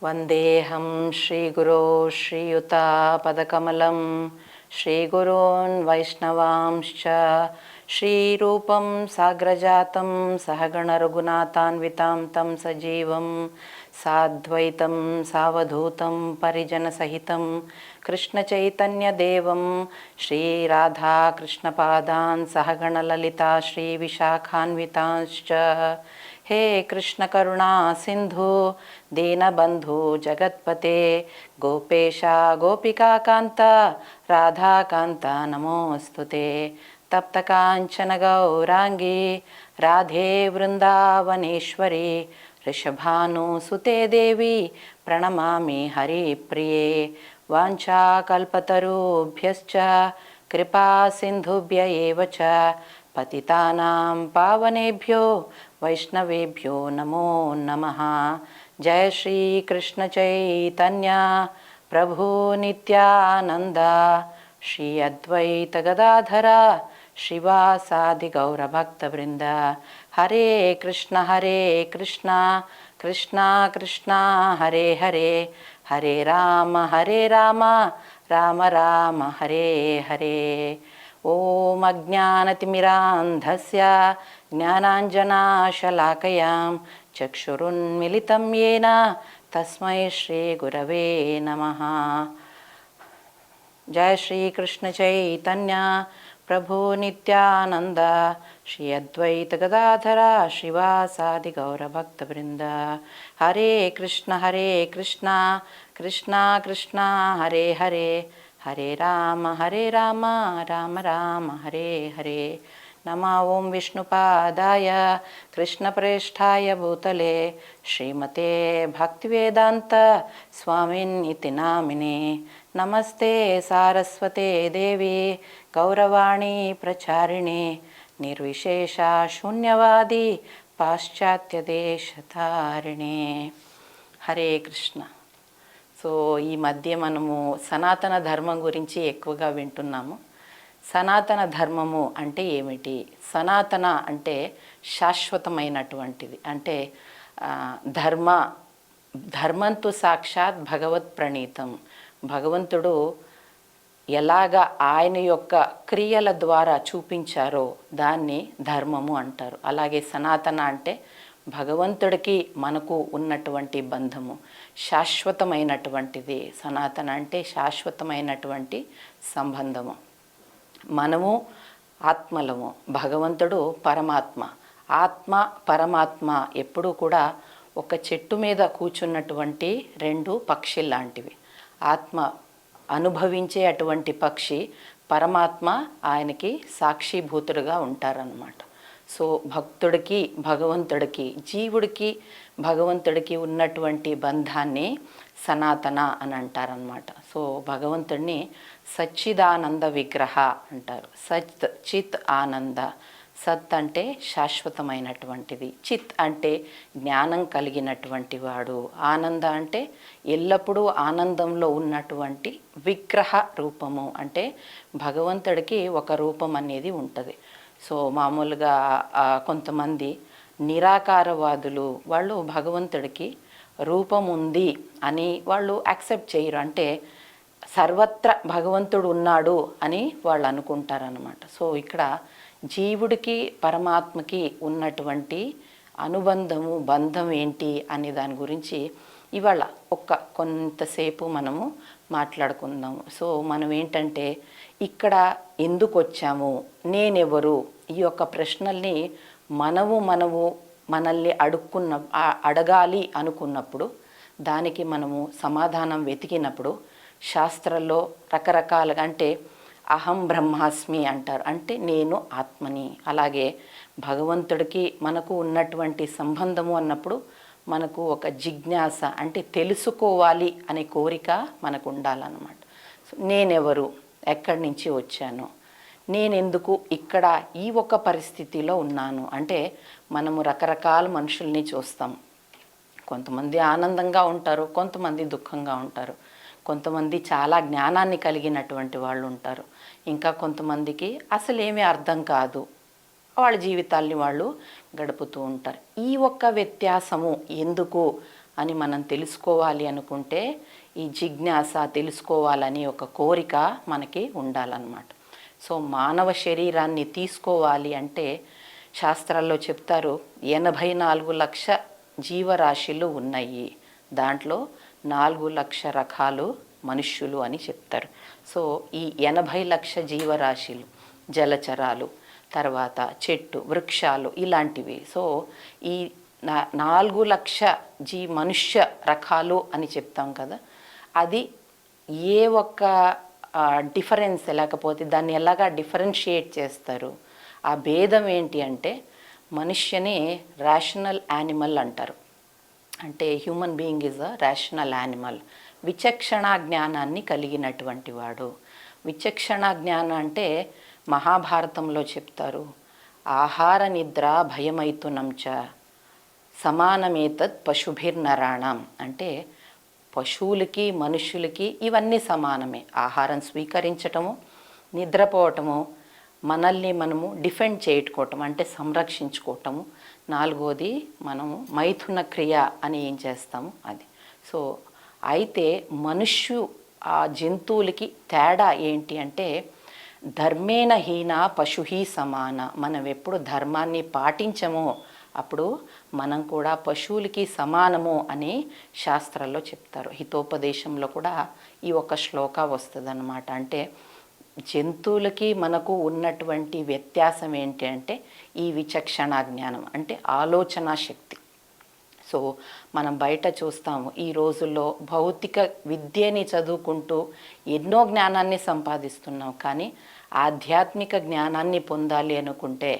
వందేహం శ్రీగురో శ్రీయుతాపదకమలం శ్రీగురోన్ వైష్ణవాంశ్చ శ్రీరూపం సాగ్రజాతం సహగణ రఘునాథాన్వితాం తం సజీవం సాద్వైతం సావధూతం పరిజనసహితం కృష్ణచైతన్యదేవం శ్రీరాధాకృష్ణపాదాన్ సహగణ లలితా శ్రీవిశాఖాన్వితాంశ్చ हे कृष्ण करुणा सिंधु दीनबंधु जगत्पते गोपेशा गोपिका कांता राधा कांता नमोस्तुते तप्त कांचन गौरांगी राधे वृंदावनेश्वरी ऋषभानुसुते देवी प्रणमामि हरिप्रिये वाञ्छाकल्पतरुभ्यश्च कृपा सिंधुभ्य एव च पतितानां पावनेभ्यो वैष्णवेभ्यो नमो नमः। जय श्री कृष्ण चैतन्य प्रभु नित्यानंद श्री अद्वैत गदाधर श्रीवासादि गौरभक्तवृंद। हरे कृष्ण कृष्ण कृष्ण हरे हरे हरे राम राम राम हरे हरे। ओम अज्ञानतिमिरान्धस्य ज्ञानाञ्जनाशलाकयां चक्षुरुन्मिलितं येन तस्मै श्रीगुरवे नमः। जय श्री कृष्ण चैतन्य प्रभु नित्यानंद श्री अद्वैत गदाधर श्रीवासादि गौरभक्तवृंद। हरे कृष्ण कृष्ण कृष्ण हरे हरे हरे राम राम राम हरे हरे। नमः ओं विष्णुपादाय कृष्णप्रेष्ठाय भूतले श्रीमते भक्तिवेदांत स्वामिन्निति नामिने। नमस्ते सारस्वते देवी गौरवाणी प्रचारिणे निर्विशेषा शून्यवादी पाश्चात्यदेशतारिणे। हरे कृष्ण। సో ఈ మధ్య మనము సనాతన ధర్మం గురించి ఎక్కువగా వింటున్నాము. సనాతన ధర్మము అంటే ఏమిటి? సనాతన అంటే శాశ్వతమైనటువంటిది. అంటే ధర్మంతు సాక్షాత్ భగవత్ ప్రణీతం. భగవంతుడు ఎలాగ ఆయన యొక్క క్రియల ద్వారా చూపించారో దాన్ని ధర్మము అంటారు. అలాగే సనాతన అంటే భగవంతుడికి మనకు ఉన్నటువంటి బంధము శాశ్వతమైనటువంటిది. సనాతన అంటే శాశ్వతమైనటువంటి సంబంధము. మనము ఆత్మలము, భగవంతుడు పరమాత్మ. ఆత్మ పరమాత్మ ఎప్పుడూ కూడా ఒక చెట్టు మీద కూర్చున్నటువంటి రెండు పక్షి లాంటివి. ఆత్మ అనుభవించే అటువంటి పక్షి, పరమాత్మ ఆయనకి సాక్షిభూతుడుగా ఉంటారన్నమాట. సో భక్తుడికి భగవంతుడికి, జీవుడికి భగవంతుడికి ఉన్నటువంటి బంధాన్ని సనాతన అని అంటారనమాట. సో భగవంతుడిని సచ్చిదానంద విగ్రహ అంటారు. సత్ చిత్ ఆనంద. సత్ అంటే శాశ్వతమైనటువంటిది, చిత్ అంటే జ్ఞానం కలిగినటువంటి వాడు, ఆనంద అంటే ఎల్లప్పుడూ ఆనందంలో ఉన్నటువంటి విగ్రహ రూపము. అంటే భగవంతుడికి ఒక రూపం అనేది ఉంటుంది. సో మామూలుగా కొంతమంది నిరాకారవాదులు వాళ్ళు భగవంతుడికి రూపం ఉంది అని వాళ్ళు యాక్సెప్ట్ చేయరు. అంటే సర్వత్ర భగవంతుడు ఉన్నాడు అని వాళ్ళు అనుకుంటారనమాట. సో ఇక్కడ జీవుడికి పరమాత్మకి ఉన్నటువంటి అనుబంధము, బంధం ఏంటి అనే దాని గురించి ఇవాళ కొంతసేపు మనము మాట్లాడుకుందాము. సో మనం ఏంటంటే ఇక్కడ ఎందుకు వచ్చాము, నేనెవరు, ఈ యొక్క ప్రశ్నల్ని మనల్ని అడగాలి అనుకున్నప్పుడు, దానికి మనము సమాధానం వెతికినప్పుడు శాస్త్రంలో రకరకాలుగా, అంటే అహం బ్రహ్మాస్మి అంటారు, అంటే నేను ఆత్మని. అలాగే భగవంతుడికి మనకు ఉన్నటువంటి సంబంధము అన్నప్పుడు మనకు ఒక జిజ్ఞాస, అంటే తెలుసుకోవాలి అనే కోరిక మనకు ఉండాలన్నమాట. సో నేనెవరు, ఎక్కడి నుంచి వచ్చాను, నేనెందుకు ఇక్కడ ఈ ఒక పరిస్థితిలో ఉన్నాను. అంటే మనము రకరకాల మనుషుల్ని చూస్తాం. కొంతమంది ఆనందంగా ఉంటారు, కొంతమంది దుఃఖంగా ఉంటారు, కొంతమంది చాలా జ్ఞానాన్ని కలిగినటువంటి వాళ్ళు ఉంటారు, ఇంకా కొంతమందికి అసలు ఏమీ అర్థం కాదు, వాళ్ళ జీవితాల్ని వాళ్ళు గడుపుతూ ఉంటారు. ఈ ఒక్క వ్యత్యాసము ఎందుకు అని మనం తెలుసుకోవాలి అనుకుంటే ఈ జిజ్ఞాస తెలుసుకోవాలని ఒక కోరిక మనకి ఉండాలన్నమాట. సో మానవ శరీరాన్ని తీసుకోవాలి అంటే శాస్త్రాల్లో చెప్తారు 84 లక్ష జీవరాశులు ఉన్నాయి, దాంట్లో 4 లక్ష రకాలు మనుష్యులు అని చెప్తారు. సో ఈ 80 లక్ష జీవరాశులు, జలచరాలు, తర్వాత చెట్టు వృక్షాలు ఇలాంటివి. సో ఈ 4 లక్ష మనుష్య రకాలు అని చెప్తాం కదా, అది ఏ ఒక్క డిఫరెన్స్ లేకపోతే దాన్ని ఎలాగా డిఫరెన్షియేట్ చేస్తారు, ఆ భేదం ఏంటి అంటే మనుష్యని రేషనల్ యానిమల్ అంటారు. అంటే human being is a rational animal, విచక్షణ జ్ఞానాన్ని కలిగినటువంటి వాడు. విచక్షణ జ్ఞానం అంటే మహాభారతంలో చెప్తారు, ఆహార నిద్ర భయమైతునం చ సమానమేతత్ పశుభిర్నరాణం. అంటే పశువులకి మనుషులకి ఇవన్నీ సమానమే. ఆహారం స్వీకరించటము, నిద్రపోవటము, మనల్ని మనము డిఫెండ్ చేసుకోవటం అంటే సంరక్షించుకోవటము, నాలుగోది మనము మైథున క్రియ అని ఏం చేస్తాము అది. సో అయితే ఆ జంతువులకి తేడా ఏంటి అంటే ధర్మేణ హీన పశుహి సమాన. మనం ఎప్పుడు ధర్మాన్ని పాటించమో అప్పుడు మనం కూడా పశువులకి సమానము అని శాస్త్రాల్లో చెప్తారు. హితోపదేశంలో కూడా ఈ ఒక శ్లోక వస్తుందన్నమాట. అంటే జంతువులకి మనకు ఉన్నటువంటి వ్యత్యాసం ఏంటి అంటే ఈ విచక్షణ జ్ఞానం అంటే ఆలోచన శక్తి. సో మనం బయట చూస్తాము ఈ రోజుల్లో భౌతిక విద్యని చదువుకుంటూ ఎన్నో జ్ఞానాన్ని సంపాదిస్తున్నాం, కానీ ఆధ్యాత్మిక జ్ఞానాన్ని పొందాలి అనుకుంటే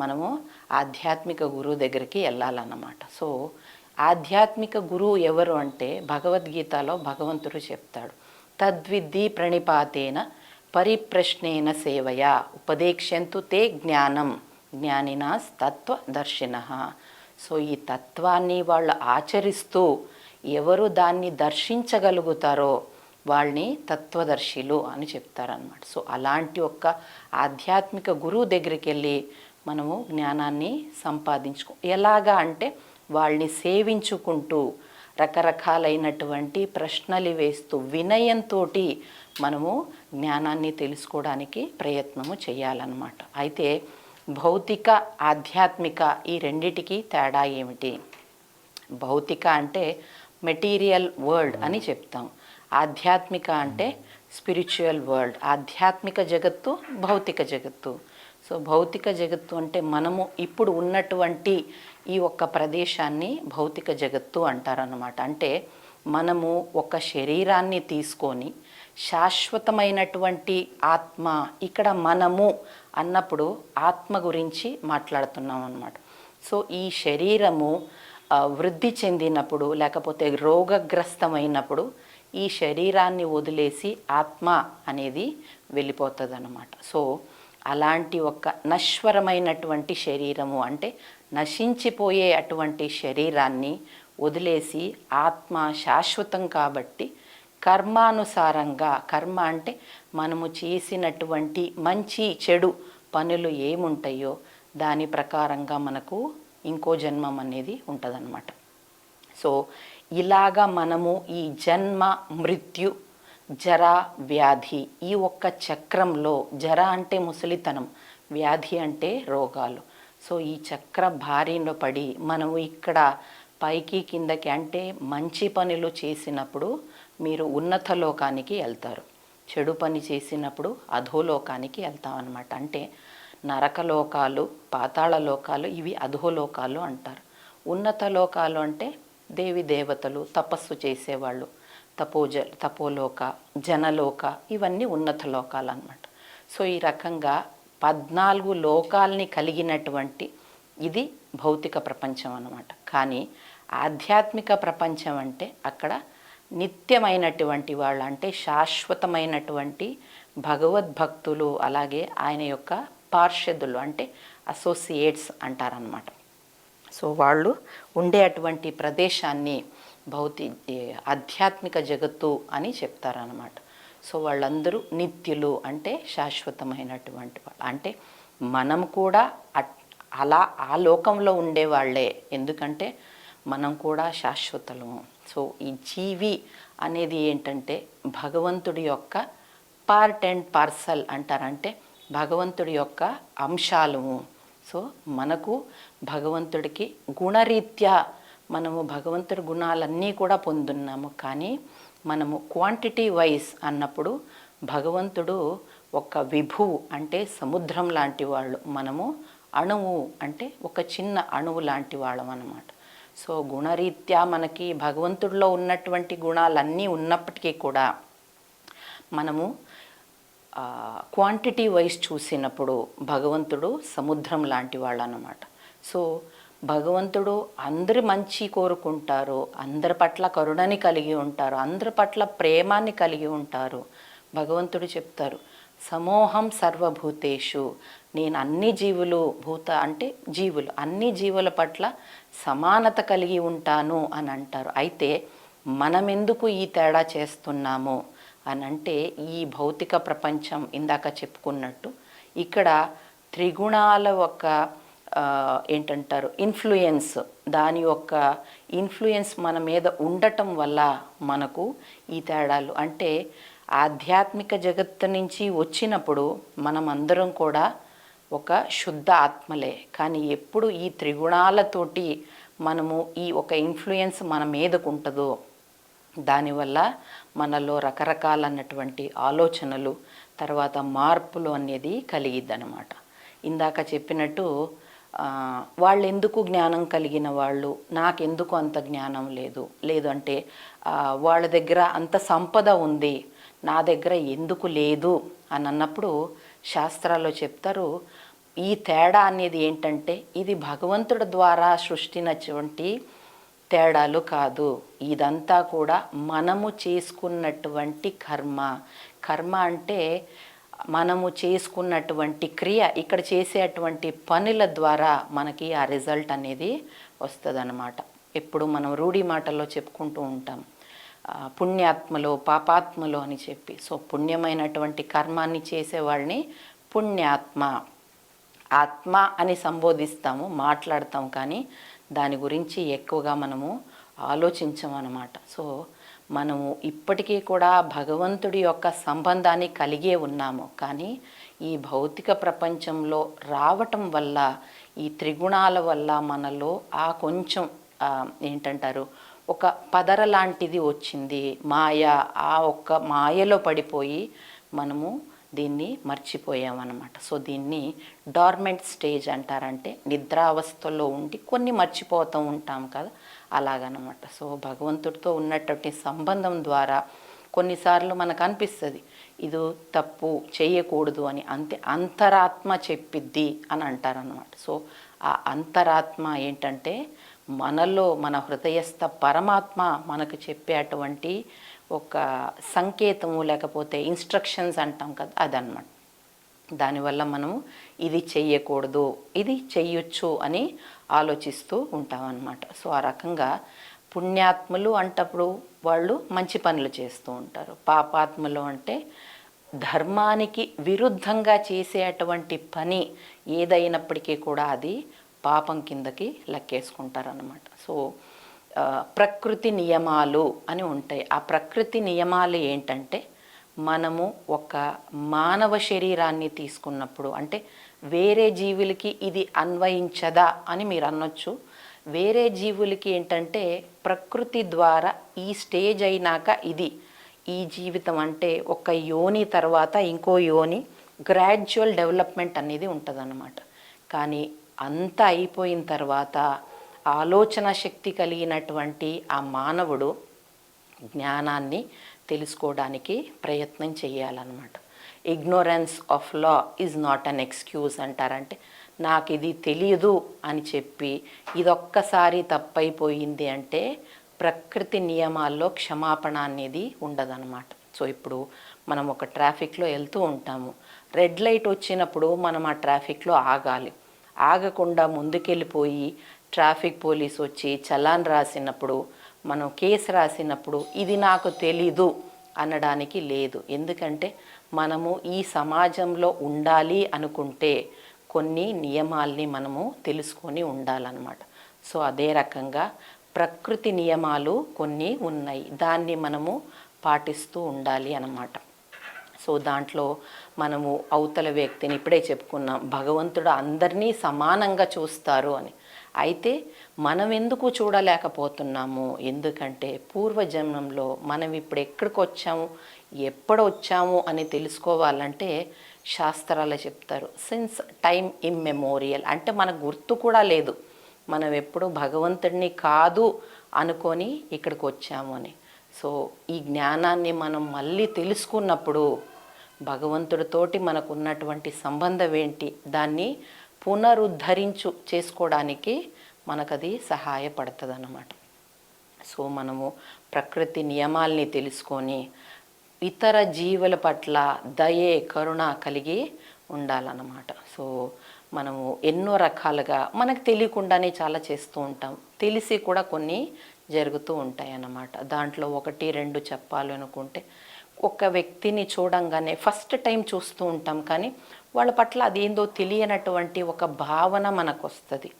మనము ఆధ్యాత్మిక గురువు దగ్గరికి వెళ్ళాలన్నమాట. సో ఆధ్యాత్మిక గురువు ఎవరు అంటే భగవద్గీతలో భగవంతుడు చెప్తాడు, తద్విద్ధి ప్రణిపాతేన పరిప్రశ్నేన సేవయా ఉపదేక్ష్యంతు తే జ్ఞానం జ్ఞానినాస్ తత్వదర్శినః. సో ఈ తత్వాన్ని వాళ్ళు ఆచరిస్తూ ఎవరు దాన్ని దర్శించగలుగుతారో వాళ్ళని తత్వదర్శిలు అని చెప్తారనమాట. సో అలాంటి ఒక ఆధ్యాత్మిక గురువు దగ్గరికి వెళ్ళి మనము జ్ఞానాన్ని ఎలాగా అంటే వాళ్ళని సేవించుకుంటూ రకరకాలైనటువంటి ప్రశ్నలు వేస్తూ వినయంతో మనము జ్ఞానాన్ని తెలుసుకోవడానికి ప్రయత్నము చేయాలన్నమాట. అయితే భౌతిక ఆధ్యాత్మిక ఈ రెండిటికి తేడా ఏమిటి? భౌతిక అంటే మెటీరియల్ వరల్డ్ అని చెప్తాం, ఆధ్యాత్మిక అంటే స్పిరిచువల్ వరల్డ్. ఆధ్యాత్మిక జగత్తు, భౌతిక జగత్తు. సో భౌతిక జగత్తు అంటే మనము ఇప్పుడు ఉన్నటువంటి ఈ ఒక్క ప్రదేశాన్ని భౌతిక జగత్తు అంటారన్నమాట. అంటే మనము ఒక శరీరాన్ని తీసుకొని శాశ్వతమైనటువంటి ఆత్మ, ఇక్కడ మనము అన్నప్పుడు ఆత్మ గురించి మాట్లాడుతున్నాం అన్నమాట. సో ఈ శరీరము వృద్ధి చెందినప్పుడు లేకపోతే రోగగ్రస్తమైనప్పుడు ఈ శరీరాన్ని వదిలేసి ఆత్మ అనేది వెళ్ళిపోతుంది అన్నమాట. సో అలాంటి ఒక నశ్వరమైనటువంటి శరీరము అంటే నశించిపోయే అటువంటి శరీరాన్ని వదిలేసి ఆత్మ శాశ్వతం కాబట్టి కర్మానుసారంగా, కర్మ అంటే మనము చేసినటువంటి మంచి చెడు పనులు ఏముంటాయో దాని ప్రకారంగా మనకు ఇంకో జన్మం అనేది ఉంటుందన్నమాట. సో ఇలాగా మనము ఈ జన్మ మృత్యు జర వ్యాధి ఈ ఒక్క చక్రంలో, జర అంటే ముసలితనం, వ్యాధి అంటే రోగాలు. సో ఈ చక్ర బారిన పడి మనము ఇక్కడ పైకి కిందకి అంటే మంచి పనులు చేసినప్పుడు మీరు ఉన్నత లోకానికి వెళ్తారు, చెడు పని చేసినప్పుడు అధోలోకానికి వెళ్తామన్నమాట. అంటే నరకలోకాలు, పాతాళ లోకాలు ఇవి అధోలోకాలు అంటారు. ఉన్నత లోకాలు అంటే దేవి దేవతలు, తపస్సు చేసేవాళ్ళు, తపోలోక, జనలోక ఇవన్నీ ఉన్నత లోకాలు అన్నమాట. సో ఈ రకంగా 14 లోకాల్ని కలిగినటువంటి ఇది భౌతిక ప్రపంచం అన్నమాట. కానీ ఆధ్యాత్మిక ప్రపంచం అంటే అక్కడ నిత్యమైనటువంటి వాళ్ళు అంటే శాశ్వతమైనటువంటి భగవద్భక్తులు, అలాగే ఆయన యొక్క పార్షదులు అంటే అసోసియేట్స్ అంటారనమాట. సో వాళ్ళు ఉండే అటువంటి ప్రదేశాన్ని ఆధ్యాత్మిక జగత్తు అని చెప్తారనమాట. సో వాళ్ళందరూ నిత్యులు అంటే శాశ్వతమైనటువంటి వాళ్ళు. అంటే మనం కూడా అలా ఆ లోకంలో ఉండేవాళ్లే. ఎందుకంటే మనం కూడా శాశ్వతము. సో ఈ జీవి అనేది ఏంటంటే భగవంతుడి యొక్క పార్ట్ అండ్ పార్సల్ అంటారంటే భగవంతుడి యొక్క అంశాలము. సో మనకు భగవంతుడికి గుణరీత్యా మనము భగవంతుడి గుణాలన్నీ కూడా పొందున్నాము. కానీ మనము క్వాంటిటీ వైజ్ అన్నప్పుడు భగవంతుడు ఒక విభువు అంటే సముద్రం లాంటి వాళ్ళు, మనము అణువు అంటే ఒక చిన్న అణువు లాంటి వాళ్ళం అన్నమాట. సో గుణరీత్యా మనకి భగవంతుడిలో ఉన్నటువంటి గుణాలన్నీ ఉన్నప్పటికీ కూడా మనము క్వాంటిటీ వైజ్ చూసినప్పుడు భగవంతుడు సముద్రం లాంటి వాళ్ళు అన్నమాట. సో భగవంతుడు అందరి మంచి కోరుకుంటారు, అందరి పట్ల కరుణని కలిగి ఉంటారు, అందరి పట్ల ప్రేమాన్ని కలిగి ఉంటారు. భగవంతుడు చెప్తారు, సమోహం సర్వభూతేషు, నేను అన్ని జీవులు, భూత అంటే జీవులు, అన్ని జీవుల పట్ల సమానత కలిగి ఉంటాను అని అంటారు. అయితే మనమెందుకు ఈ తేడా చేస్తున్నాము అని అంటే ఈ భౌతిక ప్రపంచం ఇందాక చెప్పుకున్నట్టు ఇక్కడ త్రిగుణాల ఒక ఏంటంటారు ఇన్ఫ్లుయెన్స్, దాని యొక్క ఇన్ఫ్లుయెన్స్ మన మీద ఉండటం వల్ల మనకు ఈ తేడాలు. అంటే ఆధ్యాత్మిక జగత్తు నుంచి వచ్చినప్పుడు మనం అందరం కూడా ఒక శుద్ధ ఆత్మలే. కానీ ఎప్పుడు ఈ త్రిగుణాలతోటి మనము ఈ ఒక ఇన్ఫ్లుయెన్స్ మన మీదకు ఉంటుందో దానివల్ల మనలో రకరకాలన్నటువంటి ఆలోచనలు, తర్వాత మార్పులు అనేది కలిగిద్దనమాట. ఇందాక చెప్పినట్టు వాళ్ళు ఎందుకు జ్ఞానం కలిగిన వాళ్ళు, నాకెందుకు అంత జ్ఞానం లేదు అంటే వాళ్ళ దగ్గర అంత సంపద ఉంది, నా దగ్గర ఎందుకు లేదు అని అన్నప్పుడు శాస్త్రాల్లో చెప్తారు, ఈ తేడా అనేది ఏంటంటే ఇది భగవంతుడి ద్వారా సృష్టించినటువంటి తేడాలు కాదు, ఇదంతా కూడా మనము చేసుకున్నటువంటి కర్మ. కర్మ అంటే మనము చేసుకున్నటువంటి క్రియ, ఇక్కడ చేసేటువంటి పనుల ద్వారా మనకి ఆ రిజల్ట్ అనేది వస్తుంది అన్నమాట. ఎప్పుడు మనం రూఢి మాటల్లో చెప్పుకుంటూ ఉంటాం, పుణ్యాత్మలో పాపాత్మలో అని చెప్పి. సో పుణ్యమైనటువంటి కర్మాన్ని చేసేవాళ్ళని పుణ్యాత్మ, ఆత్మ అని సంబోధిస్తాము, మాట్లాడతాం, కానీ దాని గురించి ఎక్కువగా మనము ఆలోచించమన్నమాట. సో మనము ఇప్పటికీ కూడా భగవంతుడి యొక్క సంబంధాన్ని కలిగే ఉన్నాము. కానీ ఈ భౌతిక ప్రపంచంలో రావటం వల్ల, ఈ త్రిగుణాల వల్ల మనలో ఆ కొంచెం ఏంటంటారు ఒక పదర లాంటిది వచ్చింది, మాయ. ఆ ఒక్క మాయలో పడిపోయి మనము దీన్ని మర్చిపోయామన్నమాట. సో దీన్ని డార్మెంట్ స్టేజ్ అంటారంటే నిద్రావస్థలో ఉండి కొన్ని మర్చిపోతూ ఉంటాం కదా, అలాగనమాట. సో భగవంతుడితో ఉన్నటువంటి సంబంధం ద్వారా కొన్నిసార్లు మనకు అనిపిస్తుంది ఇది తప్పు చేయకూడదు అని, అంతే అంతరాత్మ చెప్పిద్ది అని అంటారనమాట. సో ఆ అంతరాత్మ ఏంటంటే మనలో మన హృదయస్థ పరమాత్మ మనకు చెప్పేటువంటి ఒక సంకేతము, లేకపోతే ఇన్స్ట్రక్షన్స్ అంటాం కదా, అదనమాట. దానివల్ల మనము ఇది చెయ్యకూడదు, ఇది చెయ్యొచ్చు అని ఆలోచిస్తూ ఉంటామన్నమాట. సో ఆ రకంగా పుణ్యాత్ములు అంటప్పుడు వాళ్ళు మంచి పనులు చేస్తూ ఉంటారు, పాపాత్ములు అంటే ధర్మానికి విరుద్ధంగా చేసేటువంటి పని ఏదైనప్పటికీ కూడా అది పాపం కిందకి లెక్కేసుకుంటారన్నమాట. సో ప్రకృతి నియమాలు అని ఉంటాయి. ఆ ప్రకృతి నియమాలు ఏంటంటే మనము ఒక మానవ శరీరాన్ని తీసుకున్నప్పుడు, అంటే వేరే జీవులకి ఇది అన్వయించదా అని మీరు అనొచ్చు. వేరే జీవులకి ఏంటంటే ప్రకృతి ద్వారా ఈ స్టేజ్ అయినాక ఇది ఈ జీవితం అంటే ఒక యోని తర్వాత ఇంకో యోని గ్రాడ్యువల్ డెవలప్మెంట్ అనేది ఉంటుందన్నమాట. కానీ అంతా అయిపోయిన తర్వాత ఆలోచన శక్తి కలిగినటువంటి ఆ మానవుడు జ్ఞానాన్ని తెలుసుకోవడానికి ప్రయత్నం చేయాలన్నమాట. Ignorance of law is not an excuse అంటారంటే నాకు ఇది తెలియదు అని చెప్పి ఇదొక్కసారి తప్పైపోయింది అంటే ప్రకృతి నియమాల్లో క్షమాపణ అనేది ఉండదన్నమాట. సో ఇప్పుడు మనం ఒక ట్రాఫిక్లో వెళ్తూ ఉంటాము, రెడ్ లైట్ వచ్చినప్పుడు మనం ఆ ట్రాఫిక్లో ఆగాలి. ఆగకుండా ముందుకెళ్ళిపోయి ట్రాఫిక్ పోలీస్ వచ్చి చలాన్ రాసినప్పుడు, మనం కేసు రాసినప్పుడు ఇది నాకు తెలీదు అనడానికి లేదు. ఎందుకంటే మనము ఈ సమాజంలో ఉండాలి అనుకుంటే కొన్ని నియమాల్ని మనము తెలుసుకొని ఉండాలన్నమాట. సో అదే రకంగా ప్రకృతి నియమాలు కొన్ని ఉన్నాయి, దాన్ని మనము పాటిస్తూ ఉండాలి అన్నమాట. సో దాంట్లో మనము అవతల వ్యక్తిని ఇప్పుడే చెప్పుకున్నాం, భగవంతుడు అందరినీ సమానంగా చూస్తారు అని. అయితే మనం ఎందుకు చూడలేకపోతున్నాము? ఎందుకంటే పూర్వజన్మంలో మనం ఇప్పుడు ఎక్కడికి వచ్చాము, ఎప్పుడు వచ్చాము అని తెలుసుకోవాలంటే శాస్త్రాలు చెప్తారు, సిన్స్ టైమ్ ఇమ్మెమోరియల్, అంటే మనకు గుర్తు కూడా లేదు మనం ఎప్పుడు భగవంతుడిని కాదు అనుకొని ఇక్కడికి వచ్చాము అని. సో ఈ జ్ఞానాన్ని మనం మళ్ళీ తెలుసుకున్నప్పుడు భగవంతుడితోటి మనకు ఉన్నటువంటి సంబంధం ఏంటి, దాన్ని చేసుకోవడానికి మనకది సహాయపడుతుంది అన్నమాట. సో మనము ప్రకృతి నియమాల్ని తెలుసుకొని ఇతర జీవుల పట్ల దయే కరుణ కలిగి ఉండాలన్నమాట. సో మనము ఎన్నో రకాలుగా మనకు తెలియకుండానే చాలా చేస్తూ ఉంటాం, తెలిసి కూడా కొన్ని జరుగుతూ ఉంటాయి అన్నమాట. దాంట్లో 1-2 చెప్పాలనుకుంటే, ఒక వ్యక్తిని చూడంగానే ఫస్ట్ టైం చూస్తూ ఉంటాం, కానీ వాళ్ళ పట్ల అదేందో తెలియనటువంటి ఒక భావన మనకు వస్తుంది.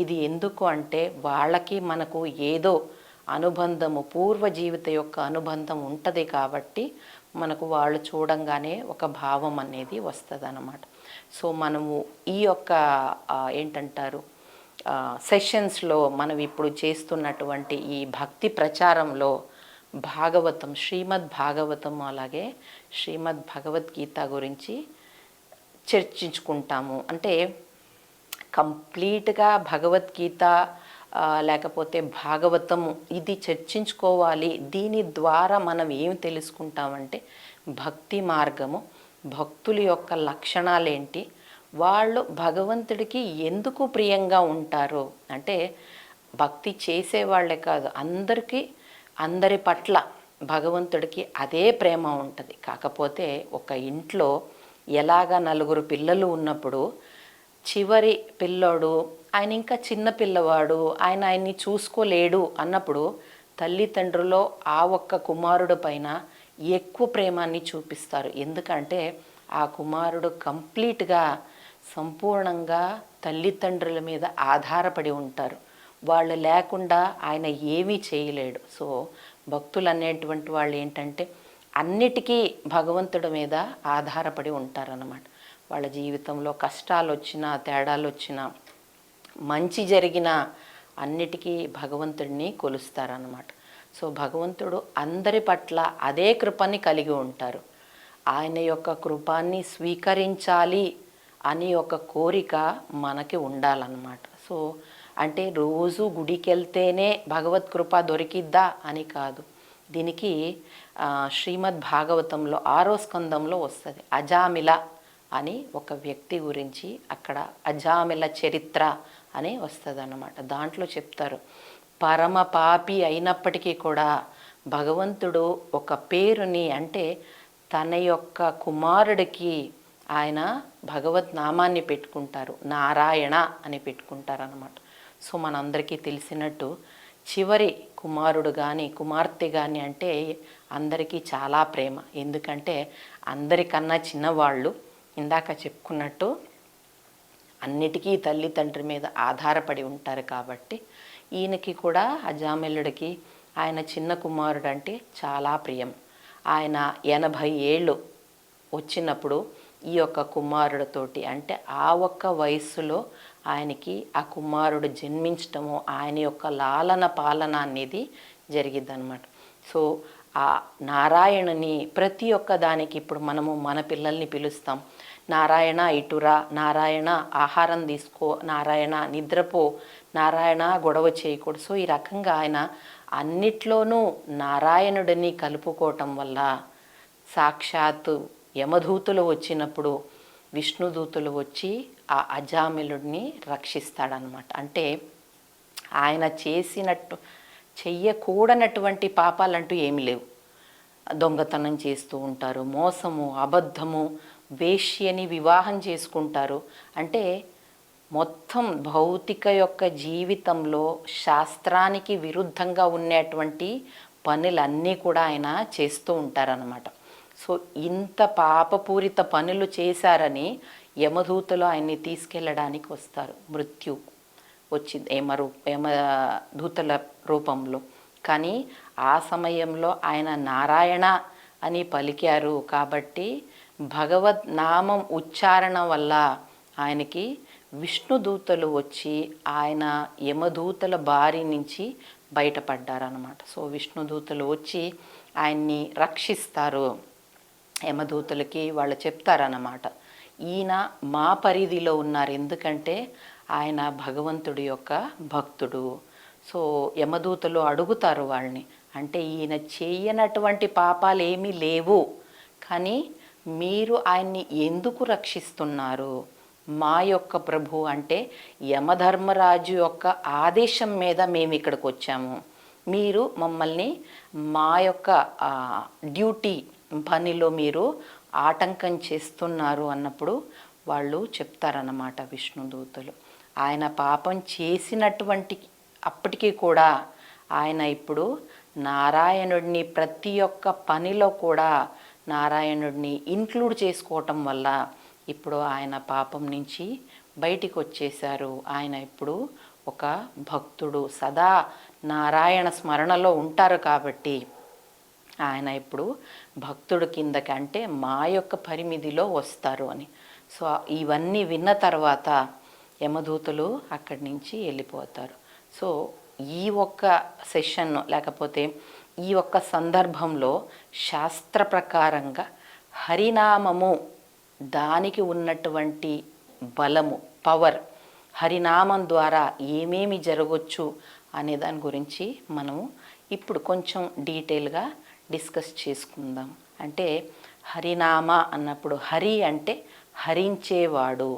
ఇది ఎందుకు అంటే వాళ్ళకి మనకు ఏదో అనుబంధము, పూర్వ జీవిత యొక్క అనుబంధం ఉంటుంది కాబట్టి మనకు వాళ్ళు చూడంగానే ఒక భావం అనేది వస్తుంది అన్నమాట. సో మనము ఈ యొక్క ఏంటంటారు సెషన్స్లో మనం ఇప్పుడు చేస్తున్నటువంటి ఈ భక్తి ప్రచారంలో భాగవతం, శ్రీమద్ భాగవతం అలాగే శ్రీమద్ భగవద్గీత గురించి చర్చించుకుంటాము. అంటే కంప్లీట్గా భగవద్గీత లేకపోతే భాగవతము ఇది చర్చించుకోవాలి. దీని ద్వారా మనం ఏం తెలుసుకుంటామంటే భక్తి మార్గము, భక్తుల యొక్క లక్షణాలేంటి, వాళ్ళు భగవంతుడికి ఎందుకు ప్రియంగా ఉంటారు. అంటే భక్తి చేసేవాళ్లే కాదు, అందరి పట్ల భగవంతుడికి అదే ప్రేమ ఉంటుంది. కాకపోతే ఒక ఇంట్లో ఎలాగ 4 పిల్లలు ఉన్నప్పుడు చివరి పిల్లోడు ఆయన ఇంకా చిన్న పిల్లవాడు, ఆయన్ని చూసుకోలేడు అన్నప్పుడు తల్లిదండ్రులు ఆ ఒక్క కుమారుడు పైన ఎక్కువ ప్రేమాన్ని చూపిస్తారు. ఎందుకంటే ఆ కుమారుడు కంప్లీట్గా సంపూర్ణంగా తల్లిదండ్రుల మీద ఆధారపడి ఉంటారు, వాళ్ళు లేకుండా ఆయన ఏమీ చేయలేడు. సో భక్తులు అనేటువంటి వాళ్ళు ఏంటంటే అన్నిటికీ భగవంతుడి మీద ఆధారపడి ఉంటారన్నమాట. వాళ్ళ జీవితంలో కష్టాలు వచ్చినా, తేడాలు వచ్చినా, మంచి జరిగినా అన్నిటికీ భగవంతుడిని కొలుస్తారన్నమాట. సో భగవంతుడు అందరి పట్ల అదే కృపని కలిగి ఉంటారు. ఆయన యొక్క కృపాన్ని స్వీకరించాలి అని ఒక కోరిక మనకి ఉండాలన్నమాట. సో అంటే రోజు గుడికి వెళ్తేనే భగవత్ కృప దొరికిద్దా అని కాదు. దీనికి శ్రీమద్ భాగవతంలో 6వ స్కందంలో వస్తుంది. అజామిల అని ఒక వ్యక్తి గురించి అక్కడ అజామిల చరిత్ర అని వస్తుంది అన్నమాట. దాంట్లో చెప్తారు, పరమ పాపి అయినప్పటికీ కూడా భగవంతుడు ఒక పేరుని, అంటే తన యొక్క కుమారుడికి ఆయన భగవత్ నామాన్ని పెట్టుకుంటారు, నారాయణ అని పెట్టుకుంటారు అన్నమాట. సో మనందరికీ తెలిసినట్టు చివరి కుమారుడు కానీ కుమార్తె కానీ అంటే అందరికీ చాలా ప్రేమ. ఎందుకంటే అందరికన్నా చిన్నవాళ్ళు, ఇందాక చెప్పుకున్నట్టు అన్నిటికీ తల్లిదండ్రి మీద ఆధారపడి ఉంటారు కాబట్టి ఈయనకి కూడా అజామిలుడికి ఆయన చిన్న కుమారుడు అంటే చాలా ప్రియం. ఆయన 80 ఏళ్ళు వచ్చినప్పుడు ఈ యొక్క కుమారుడితోటి, అంటే ఆ ఒక్క వయస్సులో ఆయనకి ఆ కుమారుడు జన్మించటము, ఆయన యొక్క లాలన పాలన అనేది జరిగిద్దనమాట. సో ఆ నారాయణుని ప్రతి ఒక్క దానికి ఇప్పుడు మనము మన పిల్లల్ని పిలుస్తాం, నారాయణ ఇటురా, నారాయణ ఆహారం తీసుకో, నారాయణ నిద్రపో, నారాయణ గొడవ చేయకూడదు. సో ఈ రకంగా ఆయన అన్నిట్లోనూ నారాయణుడిని కలుపుకోవటం వల్ల సాక్షాత్తు యమదూతులు వచ్చినప్పుడు విష్ణుదూతులు వచ్చి ఆ అజామిలుడిని రక్షిస్తాడనమాట. అంటే ఆయన చెయ్యకూడనటువంటి పాపాలంటూ ఏమి లేవు. దొంగతనం చేస్తూ ఉంటారు, మోసము, అబద్ధము, వేశ్యని వివాహం చేసుకుంటారు. అంటే మొత్తం భౌతిక యొక్క జీవితంలో శాస్త్రానికి విరుద్ధంగా ఉండేటువంటి పనులన్నీ కూడా ఆయన చేస్తూ ఉంటారన్నమాట. సో ఇంత పాపపూరిత పనులు చేశారని యమదూతలు ఆయన్ని తీసుకెళ్ళడానికి వస్తారు. మృత్యు వచ్చింది యమదూతల రూపంలో. కానీ ఆ సమయంలో ఆయన నారాయణ అని పలికారు కాబట్టి భగవద్ నామం ఉచ్చారణ వల్ల ఆయనకి విష్ణుదూతలు వచ్చి ఆయన యమదూతల బారి నుంచి బయటపడ్డారనమాట. సో విష్ణుదూతలు వచ్చి ఆయన్ని రక్షిస్తారు. యమదూతలకి వాళ్ళు చెప్తారన్నమాట, ఈయన మా పరిధిలో ఉన్నారు, ఎందుకంటే ఆయన భగవంతుడి యొక్క భక్తుడు. సో యమదూతలు అడుగుతారు వాళ్ళని, అంటే ఈయన చేయనటువంటి పాపాలు ఏమీ లేవు, కానీ మీరు ఆయన్ని ఎందుకు రక్షిస్తున్నారు? మా యొక్క ప్రభు అంటే యమధర్మరాజు యొక్క ఆదేశం మీద మేము ఇక్కడికి వచ్చాము, మీరు మమ్మల్ని మా యొక్క డ్యూటీ పనిలో మీరు ఆటంకం చేస్తున్నారు అన్నప్పుడు వాళ్ళు చెప్తారన్నమాట విష్ణుదూతలు. ఆయన పాపం చేసినటువంటి అప్పటికీ కూడా ఆయన ఇప్పుడు నారాయణుడిని ప్రతి ఒక్క పనిలో కూడా నారాయణుడిని ఇంక్లూడ్ చేసుకోవటం వల్ల ఇప్పుడు ఆయన పాపం నుంచి బయటికి వచ్చేశారు. ఆయన ఇప్పుడు ఒక భక్తుడు, సదా నారాయణ స్మరణలో ఉంటారు కాబట్టి ఆయన ఇప్పుడు భక్తుడు కిందకి, అంటే మా యొక్క పరిమితిలో వస్తారు అని. సో ఇవన్నీ విన్న తర్వాత యమదూతలు అక్కడి నుంచి వెళ్ళిపోతారు. సో ఈ ఒక్క సెషన్ లేకపోతే ఈ ఒక్క సందర్భంలో శాస్త్ర ప్రకారంగా హరినామము దానికి ఉన్నటువంటి బలము, పవర్, హరినామం ద్వారా ఏమేమి జరగవచ్చు అనే దాని గురించి మనము ఇప్పుడు కొంచెం డీటెయిల్గా డిస్కస్ చేసుకుందాం. అంటే హరినామ అన్నప్పుడు హరి అంటే హరించేవాడు,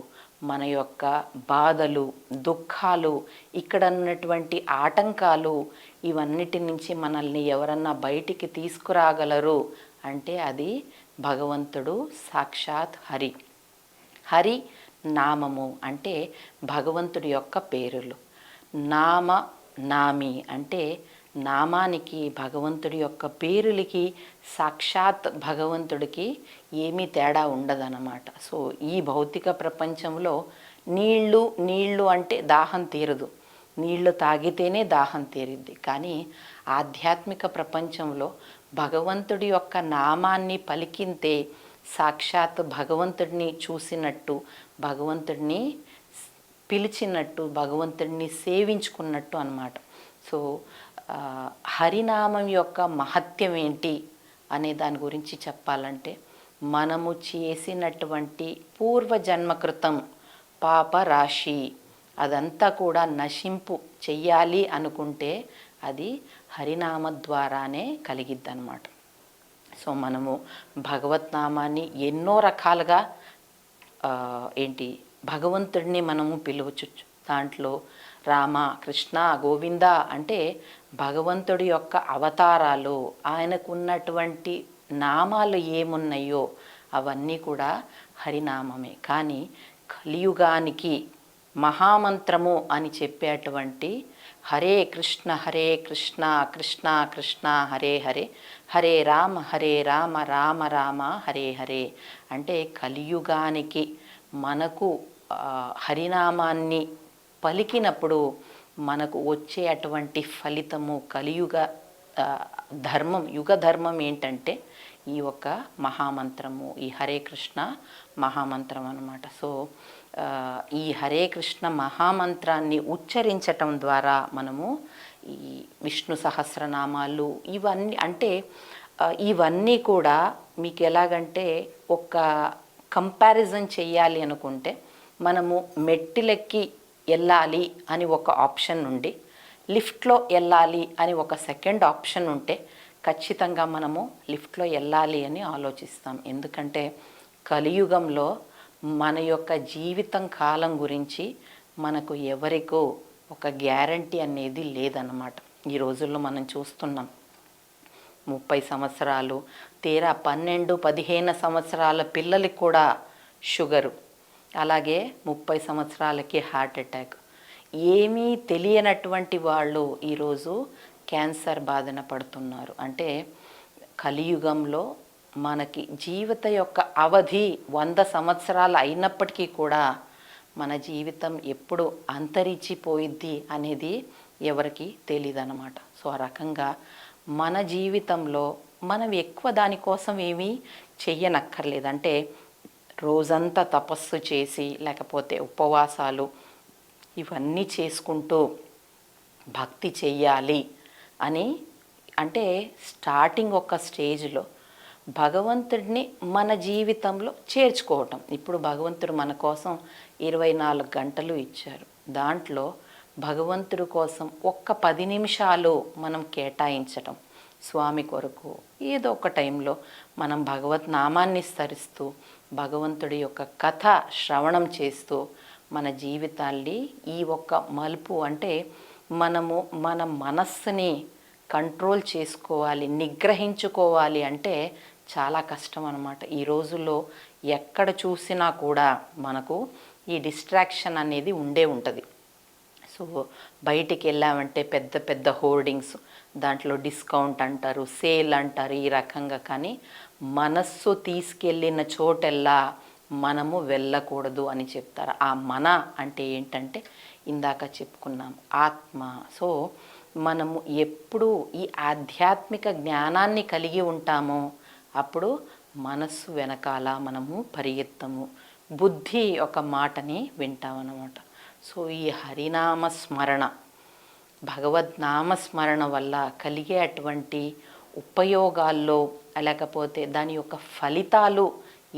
మన యొక్క బాధలు, దుఃఖాలు, ఇక్కడ ఉన్నటువంటి ఆటంకాలు, ఇవన్నిటి నుంచి మనల్ని ఎవరన్నా బయటికి తీసుకురాగలరు అంటే అది భగవంతుడు, సాక్షాత్ హరి. హరి నామము అంటే భగవంతుడి యొక్క పేరులు. నామ నామి అంటే నామానికి, భగవంతుడి యొక్క పేరులకి, సాక్షాత్ భగవంతుడికి ఏమీ తేడా ఉండదన్నమాట. సో ఈ భౌతిక ప్రపంచంలో నీళ్ళు అంటే దాహం తీరదు, నీళ్లు తాగితేనే దాహం తీరిద్ది. కానీ ఆధ్యాత్మిక ప్రపంచంలో భగవంతుడి యొక్క నామాన్ని పలికింతే సాక్షాత్ భగవంతుడిని చూసినట్టు, భగవంతుడిని పిలిచినట్టు, భగవంతుడిని సేవించుకున్నట్టు అన్నమాట. సో హరినామం యొక్క మహత్యం ఏంటి అనే దాని గురించి చెప్పాలంటే, మనము చేసినటువంటి పూర్వజన్మకృతం పాప రాశి అదంతా కూడా నశింపు చెయ్యాలి అనుకుంటే అది హరినామ ద్వారానే కలిగిద్ది అన్నమాట. సో మనము భగవత్నామాన్ని ఎన్నో రకాలుగా భగవంతుడిని మనము పిలవచ్చు. దాంట్లో రామ, కృష్ణ, గోవింద అంటే భగవంతుడి యొక్క అవతారాలు, ఆయనకు ఉన్నటువంటి నామాలు ఏమున్నాయో అవన్నీ కూడా హరినామమే. కానీ కలియుగానికి మహామంత్రము అని చెప్పేటువంటి హరే కృష్ణ కృష్ణ కృష్ణ హరే హరే, హరే రామ రామ రామ హరే హరే అంటే కలియుగానికి మనకు హరినామాన్ని పలికినప్పుడు మనకు వచ్చే అటువంటి ఫలితము, కలియుగ ధర్మం, యుగ ధర్మం ఏంటంటే ఈ ఒక మహామంత్రము, ఈ హరే కృష్ణ మహామంత్రం అన్నమాట. సో ఈ హరే కృష్ణ మహామంత్రాన్ని ఉచ్చరించటం ద్వారా మనము ఈ విష్ణు సహస్రనామాలు ఇవన్నీ, అంటే ఇవన్నీ కూడా మీకు ఎలాగంటే ఒక కంపారిజన్ చెయ్యాలి అనుకుంటే, మనము మెట్టిలెక్కి వెళ్ళాలి అని ఒక ఆప్షన్ నుండి లిఫ్ట్లో వెళ్ళాలి అని ఒక సెకండ్ ఆప్షన్ ఉంటే ఖచ్చితంగా మనము లిఫ్ట్లో వెళ్ళాలి అని ఆలోచిస్తాం. ఎందుకంటే కలియుగంలో మన యొక్క జీవితం కాలం గురించి మనకు ఎవరికో ఒక గ్యారంటీ అనేది లేదన్నమాట. ఈ రోజుల్లో మనం చూస్తున్నాం 30 సంవత్సరాలు, తీరా 12-15 సంవత్సరాల పిల్లలకి కూడా షుగరు, అలాగే 30 సంవత్సరాలకి హార్ట్ అటాక్. ఏమీ తెలియనటువంటి వాళ్ళు ఈరోజు క్యాన్సర్ బాధన పడుతున్నారు. అంటే కలియుగంలో మనకి జీవిత యొక్క అవధి 100 సంవత్సరాలు అయినప్పటికీ కూడా మన జీవితం ఎప్పుడు అంతరించిపోయిద్ది అనేది ఎవరికి తెలియదు అన్నమాట. సో ఆ రకంగా మన జీవితంలో మనం ఎక్కువ దానికోసం ఏమీ చెయ్యనక్కర్లేదు. అంటే రోజంతా తపస్సు చేసి లేకపోతే ఉపవాసాలు ఇవన్నీ చేసుకుంటూ భక్తి చెయ్యాలి అని, అంటే స్టార్టింగ్ ఒక స్టేజ్లో భగవంతుడిని మన జీవితంలో చేర్చుకోవటం. ఇప్పుడు భగవంతుడు మన కోసం 24 గంటలు ఇచ్చారు. దాంట్లో భగవంతుడి కోసం ఒక్క 10 నిమిషాలు మనం కేటాయించటం, స్వామి కొరకు ఏదో ఒక టైంలో మనం భగవత్ నామాన్ని స్మరిస్తూ భగవంతుడి యొక్క కథ శ్రవణం చేస్తూ మన జీవితాన్ని ఈ ఒక్క మలుపు, అంటే మనము మన మనస్సుని కంట్రోల్ చేసుకోవాలి, నిగ్రహించుకోవాలి అంటే చాలా కష్టం అన్నమాట. ఈ రోజుల్లో ఎక్కడ చూసినా కూడా మనకు ఈ డిస్ట్రాక్షన్ అనేది ఉంటుంది. సో బయటికి వెళ్ళామంటే పెద్ద పెద్ద హోర్డింగ్స్, దాంట్లో డిస్కౌంట్ అంటారు, సేల్ అంటారు, ఈ రకంగా. కానీ మనస్సు తీసుకెళ్ళిన చోటెల్లా మనము వెళ్ళకూడదు అని చెప్తారు. ఆ మన అంటే ఏంటంటే ఇందాక చెప్పుకున్నాం ఆత్మ. సో మనము ఎప్పుడు ఈ ఆధ్యాత్మిక జ్ఞానాన్ని కలిగి ఉంటామో అప్పుడు మనస్సు వెనకాల మనము పరిగెత్తము, బుద్ధి ఒక మాటని వింటామన్నమాట. సో ఈ హరినామ స్మరణ, భగవద్నామస్మరణ వల్ల కలిగే అటువంటి ఉపయోగాల్లో లేకపోతే దాని యొక్క ఫలితాలు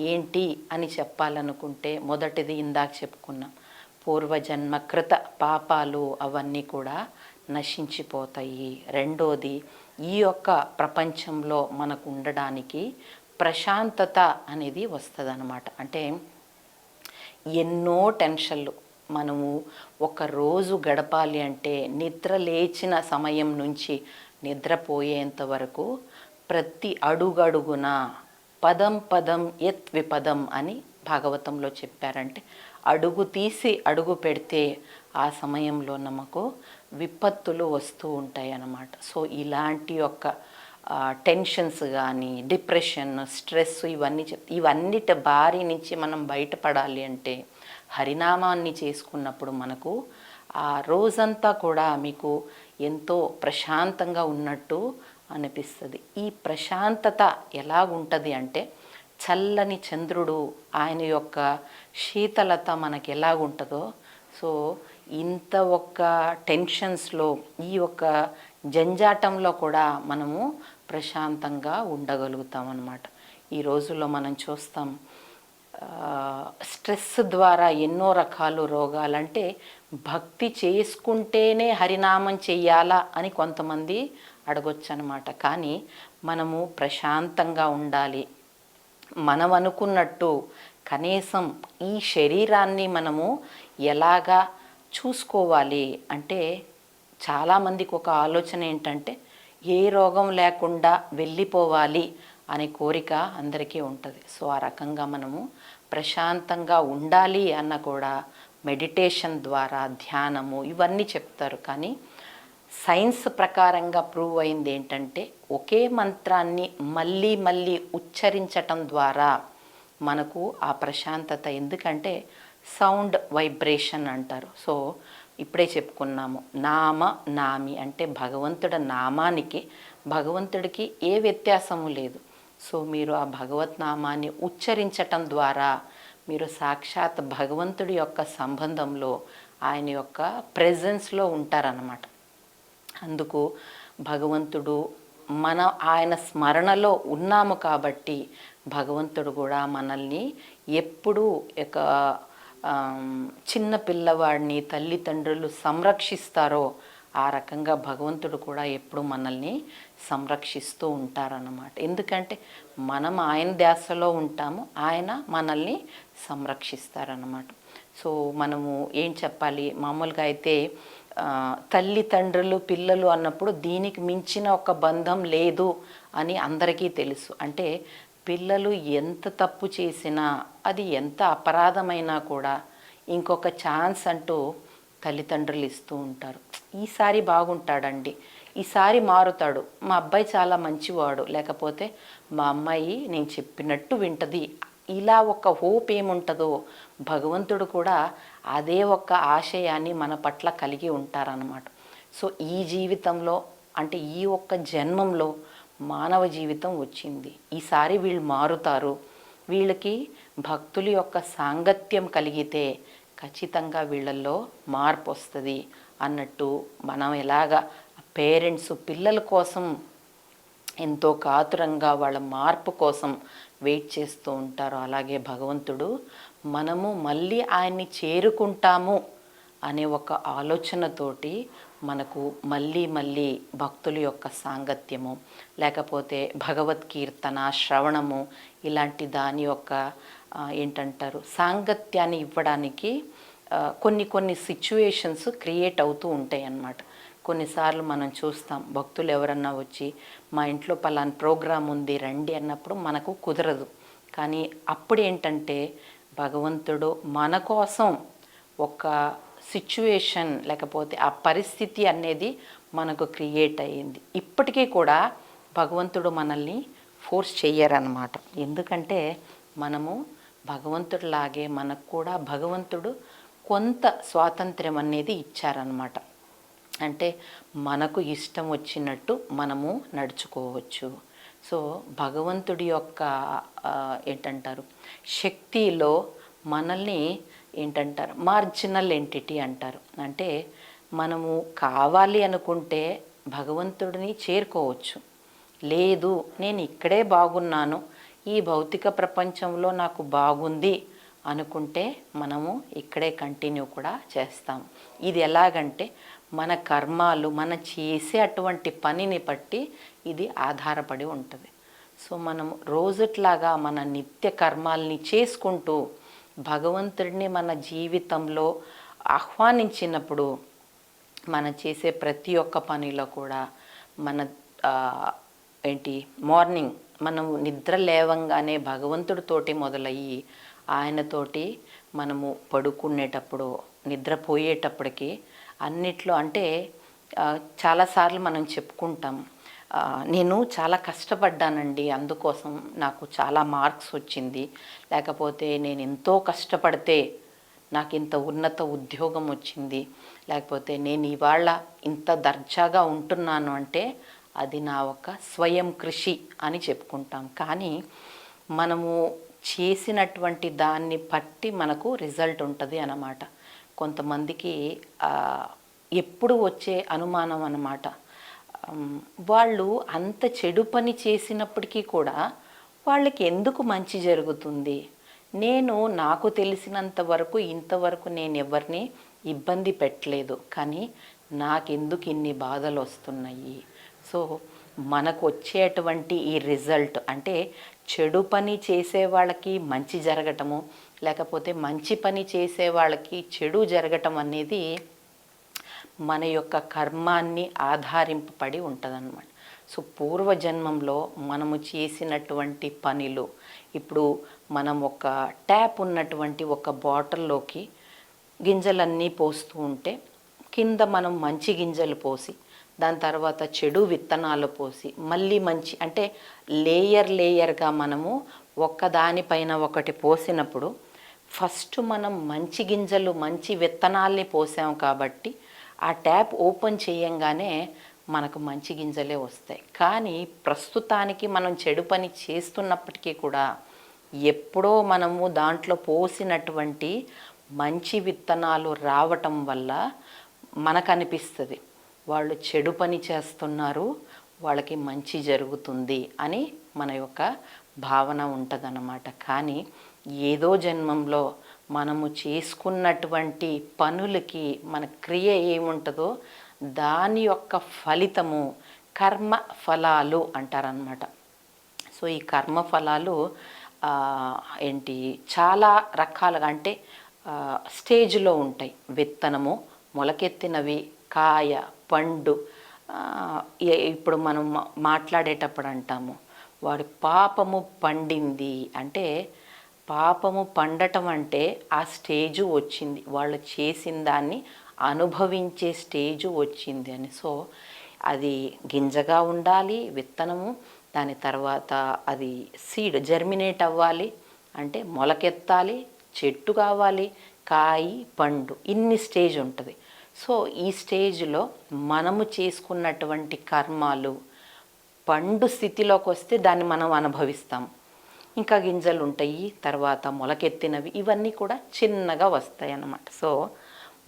ఏంటి అని చెప్పాలనుకుంటే, మొదటిది ఇందాక చెప్పుకున్నాం, పూర్వజన్మ కృత పాపాలు అవన్నీ కూడా నశించిపోతాయి. రెండోది, ఈ యొక్క ప్రపంచంలో మనకు ఉండడానికి ప్రశాంతత అనేది వస్తుంది అన్నమాట. అంటే ఎన్నో టెన్షన్లు మనము ఒక రోజు గడపాలి అంటే నిద్ర లేచిన సమయం నుంచి నిద్రపోయేంత వరకు ప్రతి అడుగడుగున పదం పదం యత్ విపదం అని భాగవతంలో చెప్పారంటే అడుగు తీసి అడుగు పెడితే ఆ సమయంలో మనకు విపత్తులు వస్తూ ఉంటాయి అన్నమాట. సో ఇలాంటి యొక్క టెన్షన్స్ కానీ డిప్రెషన్, స్ట్రెస్ ఇవన్నిటి బారి నుంచి మనం బయటపడాలి అంటే హరినామాన్ని చేసుకున్నప్పుడు మనకు ఆ రోజంతా కూడా మీకు ఎంతో ప్రశాంతంగా ఉన్నట్టు అనిపిస్తుంది. ఈ ప్రశాంతత ఎలా ఉంటుంది అంటే చల్లని చంద్రుడు ఆయన యొక్క శీతలత మనకి ఎలాగుంటుందో, సో ఇంత ఒక్క టెన్షన్స్లో ఈ యొక్క జంజాటంలో కూడా మనము ప్రశాంతంగా ఉండగలుగుతాం అన్నమాట. ఈ రోజుల్లో మనం చూస్తాం స్ట్రెస్ ద్వారా ఎన్నో రకాల రోగాలంటే భక్తి చేసుకుంటేనే హరినామం చెయ్యాలా అని కొంతమంది అడగొచ్చు అనమాట. కానీ మనము ప్రశాంతంగా ఉండాలి, మనం అనుకున్నట్టు కనీసం ఈ శరీరాన్ని మనము ఎలాగా చూసుకోవాలి అంటే చాలామందికి ఒక ఆలోచన ఏంటంటే ఏ రోగం లేకుండా వెళ్ళిపోవాలి అనే కోరిక అందరికీ ఉంటుంది. సో ఆ రకంగా మనము ప్రశాంతంగా ఉండాలి అన్న కూడా మెడిటేషన్ ద్వారా, ధ్యానము ఇవన్నీ చెప్తారు. కానీ సైన్స్ ప్రకారంగా ప్రూవ్ అయింది ఏంటంటే ఒకే మంత్రాన్ని మళ్ళీ మళ్ళీ ఉచ్చరించటం ద్వారా మనకు ఆ ప్రశాంతత, ఎందుకంటే సౌండ్ వైబ్రేషన్ అంటారు. సో ఇప్పుడే చెప్పుకున్నాము నామ నామి అంటే భగవంతుడి నామానికి భగవంతుడికి ఏ వ్యత్యాసము లేదు. సో మీరు ఆ భగవత్ నామాన్ని ఉచ్చరించటం ద్వారా మీరు సాక్షాత్ భగవంతుడి యొక్క సంబంధంలో, ఆయన యొక్క ప్రెజెన్స్లో ఉంటారన్నమాట. అందుకు భగవంతుడు ఆయన స్మరణలో ఉన్నాము కాబట్టి భగవంతుడు కూడా మనల్ని ఎప్పుడూ ఒక చిన్న పిల్లవాడిని తల్లిదండ్రులు సంరక్షిస్తారో ఆ రకంగా భగవంతుడు కూడా ఎప్పుడు మనల్ని సంరక్షిస్తూ ఉంటారన్నమాట. ఎందుకంటే మనం ఆయన ధ్యాసలో ఉంటాము, ఆయన మనల్ని సంరక్షిస్తారన్నమాట. సో మనము ఏం చెప్పాలి, మామూలుగా అయితే తల్లిదండ్రులు పిల్లలు అన్నప్పుడు దీనికి మించిన ఒక బంధం లేదు అని అందరికీ తెలుసు. అంటే పిల్లలు ఎంత తప్పు చేసినా, అది ఎంత అపరాధమైనా కూడా ఇంకొక ఛాన్స్ అంటూ తల్లిదండ్రులు ఇస్తూ ఉంటారు. ఈసారి బాగుంటాడండి, ఈసారి మారుతాడు, మా అబ్బాయి చాలా మంచివాడు, లేకపోతే మా అమ్మాయి నేను చెప్పినట్టు వింటది ఇలా ఒక హోప్ ఏముంటుందో భగవంతుడు కూడా అదే ఒక ఆశయాన్ని మన పట్ల కలిగి ఉంటారన్నమాట. సో ఈ జీవితంలో అంటే ఈ ఒక్క జన్మంలో మానవ జీవితం వచ్చింది, ఈసారి వీళ్ళు మారుతారు, వీళ్ళకి భక్తుల యొక్క సాంగత్యం కలిగితే ఖచ్చితంగా వీళ్ళల్లో మార్పు వస్తుంది అన్నట్టు మనం ఎలాగా పేరెంట్స్ పిల్లల కోసం ఎంతో కాతురంగా వాళ్ళ మార్పు కోసం వెయిట్ చేస్తూ ఉంటారో అలాగే భగవంతుడు మనము మళ్ళీ ఆయన్ని చేరుకుంటాము అనే ఒక ఆలోచనతోటి మనకు మళ్ళీ మళ్ళీ భక్తుల యొక్క సాంగత్యము లేకపోతే భగవద్కీర్తన శ్రవణము ఇలాంటి దాని యొక్క ఏంటంటారు సాంగత్యాన్ని ఇవ్వడానికి కొన్ని సిచ్యువేషన్స్ క్రియేట్ అవుతూ ఉంటాయి అన్నమాట. కొన్నిసార్లు మనం చూస్తాం భక్తులు ఎవరన్నా వచ్చి మా ఇంట్లో పలానా ప్రోగ్రాం ఉంది రండి అన్నప్పుడు మనకు కుదరదు. కానీ అప్పుడు ఏంటంటే భగవంతుడు మన కోసం ఒక సిచ్యువేషన్ లేకపోతే ఆ పరిస్థితి అనేది మనకు క్రియేట్ అయ్యింది. ఇప్పటికీ కూడా భగవంతుడు మనల్ని ఫోర్స్ చెయ్యరన్నమాట. ఎందుకంటే మనము భగవంతుడిలాగే మనకు కూడా భగవంతుడు కొంత స్వాతంత్ర్యం అనేది ఇచ్చారనమాట. అంటే మనకు ఇష్టం వచ్చినట్టు మనము నడుచుకోవచ్చు. సో భగవంతుడి యొక్క ఏంటంటారు శక్తిలో మనల్ని ఏంటంటారు మార్జినల్ ఎంటిటీ అంటారు. అంటే మనము కావాలి అనుకుంటే భగవంతుడిని చేరుకోవచ్చు, లేదు నేను ఇక్కడే బాగున్నాను ఈ భౌతిక ప్రపంచంలో నాకు బాగుంది అనుకుంటే మనము ఇక్కడే కంటిన్యూ కూడా చేస్తాం. ఇది ఎలాగంటే మన కర్మాలు మన చేసే అటువంటి పనిని బట్టి ఇది ఆధారపడి ఉంటుంది. సో మనం రోజుట్లాగా మన నిత్య కర్మాల్ని చేసుకుంటూ భగవంతుడిని మన జీవితంలో ఆహ్వానించినప్పుడు మనం చేసే ప్రతి ఒక్క పనిలో కూడా మన మార్నింగ్ మనం నిద్ర లేవంగానే భగవంతుడితోటి మొదలయ్యి ఆయనతోటి మనము పడుకునేటప్పుడు నిద్రపోయేటప్పటికి అన్నిట్లో అంటే చాలాసార్లు మనం చెప్పుకుంటాం నేను చాలా కష్టపడ్డానండి అందుకోసం నాకు చాలా మార్క్స్ వచ్చింది, లేకపోతే నేను ఎంతో కష్టపడితే నాకు ఇంత ఉన్నత ఉద్యోగం వచ్చింది, లేకపోతే నేను ఇవాళ ఇంత దర్జాగా ఉంటున్నాను అంటే అది నా ఒక స్వయం కృషి అని చెప్పుకుంటాం. కానీ మనము చేసినటువంటి దాన్ని బట్టి మనకు రిజల్ట్ ఉంటుంది అన్నమాట. కొంతమందికి ఎప్పుడు వచ్చే అనుమానం అన్నమాట, వాళ్ళు అంత చెడు పని చేసినప్పటికీ కూడా వాళ్ళకి ఎందుకు మంచి జరుగుతుంది, నేను నాకు తెలిసినంత వరకు ఇంతవరకు నేను ఎవరిని ఇబ్బంది పెట్టలేదు కానీ నాకెందుకు ఇన్ని బాధలు వస్తున్నాయి. సో మనకు వచ్చేటువంటి ఈ రిజల్ట్ అంటే చెడు పని చేసే వాళ్ళకి మంచి జరగటము లేకపోతే మంచి పని చేసే వాళ్ళకి చెడు జరగటం అనేది మన యొక్క కర్మాన్ని ఆధారింపబడి ఉంటుందన్నమాట. సో పూర్వజన్మంలో మనము చేసినటువంటి పనులు ఇప్పుడు మనం ఒక ట్యాప్ ఉన్నటువంటి ఒక బాటిల్లోకి గింజలన్నీ పోస్తూ ఉంటే కింద మనం మంచి గింజలు పోసి దాని తర్వాత చెడు విత్తనాలు పోసి మళ్ళీ మంచి అంటే లేయర్గా మనము ఒక్కదానిపైన ఒకటి పోసినప్పుడు ఫస్ట్ మనం మంచి గింజలు మంచి విత్తనాల్ని పోసాం కాబట్టి ఆ ట్యాప్ ఓపెన్ చేయంగానే మనకు మంచి గింజలే వస్తాయి. కానీ ప్రస్తుతానికి మనం చెడు పని చేస్తున్నప్పటికీ కూడా ఎప్పుడో మనము దాంట్లో పోసినటువంటి మంచి విత్తనాలు రావటం వల్ల మనకు అనిపిస్తుంది వాళ్ళు చెడు పని చేస్తున్నారు వాళ్ళకి మంచి జరుగుతుంది అని మన యొక్క భావన ఉంటుందన్నమాట. కానీ ఏదో జన్మంలో మనము చేసుకున్నటువంటి పనులకి మన క్రియ ఏముంటుందో దాని యొక్క ఫలితము కర్మ ఫలాలు అంటారనమాట. సో ఈ కర్మ ఫలాలు చాలా రకాలుగా అంటే స్టేజ్లో ఉంటాయి. విత్తనము, మొలకెత్తినవి, కాయ, పండు. ఇప్పుడు మనం మాట్లాడేటప్పుడు అంటాము వాడి పాపము పండింది అంటే పాపము పండటం అంటే ఆ స్టేజు వచ్చింది, వాళ్ళు చేసిన దాన్ని అనుభవించే స్టేజు వచ్చింది అని. సో అది గింజగా ఉండాలి విత్తనము, దాని తర్వాత అది సీడ్ జర్మినేట్ అవ్వాలి, అంటే మొలకెత్తాలి, చెట్టు కావాలి, కాయి పండు ఇన్ని స్టేజ్ ఉంటుంది. సో ఈ స్టేజ్లో మనము చేసుకున్నటువంటి కర్మాలు పండు స్థితిలోకి వస్తే దాన్ని మనం అనుభవిస్తాం. ఇంకా గింజలు ఉంటాయి, తర్వాత మొలకెత్తినవి, ఇవన్నీ కూడా చిన్నగా వస్తాయి అన్నమాట. సో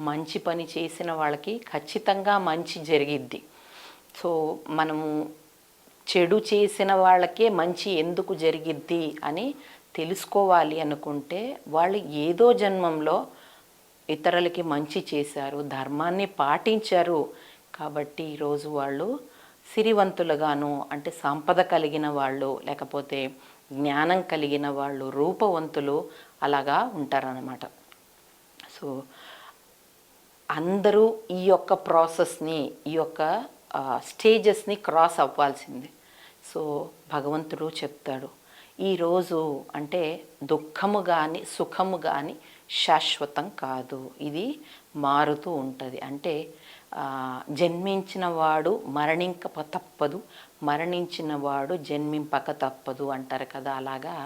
మంచి పని చేసిన వాళ్ళకి ఖచ్చితంగా మంచి జరిగిద్ది. సో మనము చెడు చేసిన వాళ్ళకే మంచి ఎందుకు జరిగిద్ది అని తెలుసుకోవాలి అనుకుంటే వాళ్ళు ఏదో జన్మంలో ఇతరులకి మంచి చేశారు, ధర్మాన్ని పాటించారు, కాబట్టి ఈరోజు వాళ్ళు సిరివంతులుగాను, అంటే సంపద కలిగిన వాళ్ళు, లేకపోతే జ్ఞానం కలిగిన వాళ్ళు, రూపవంతులు అలాగా ఉంటారన్నమాట. సో అందరూ ఈ యొక్క ప్రాసెస్ని, ఈ యొక్క స్టేజెస్ని క్రాస్ అవ్వాల్సిందే. సో భగవంతుడు చెప్తాడు, ఈరోజు అంటే దుఃఖము కానీ సుఖము కానీ శాశ్వతం కాదు, ఇది మారుతూ ఉంటుంది. అంటే జన్మించిన వాడు మరణింపక తప్పదు, మరణించిన వాడు జన్మింపక తప్పదు అంటారు కదా. అలాగా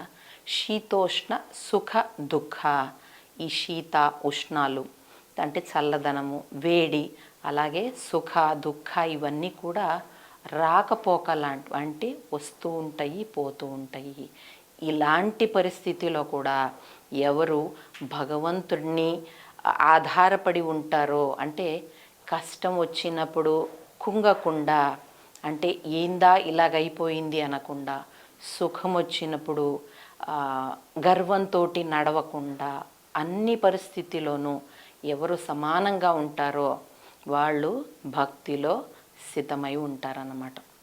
శీతోష్ణ సుఖ దుఃఖ, ఈ శీత ఉష్ణాలు అంటే చల్లదనము, వేడి, అలాగే సుఖ దుఃఖ ఇవన్నీ కూడా రాకపోక లాంటివి, అంటే వస్తూ ఉంటాయి పోతూ ఉంటాయి. ఇలాంటి పరిస్థితిలో కూడా ఎవరు భగవంతుడిని ఆధారపడి ఉంటారో, అంటే కష్టం వచ్చినప్పుడు కుంగకుండా, అంటే ఏందా ఇలాగైపోయింది అనకుండా, సుఖం వచ్చినప్పుడు గర్వంతో నడవకుండా, అన్ని పరిస్థితిలోనూ ఎవరు సమానంగా ఉంటారో వాళ్ళు భక్తిలో స్థితమై ఉంటారన్నమాట.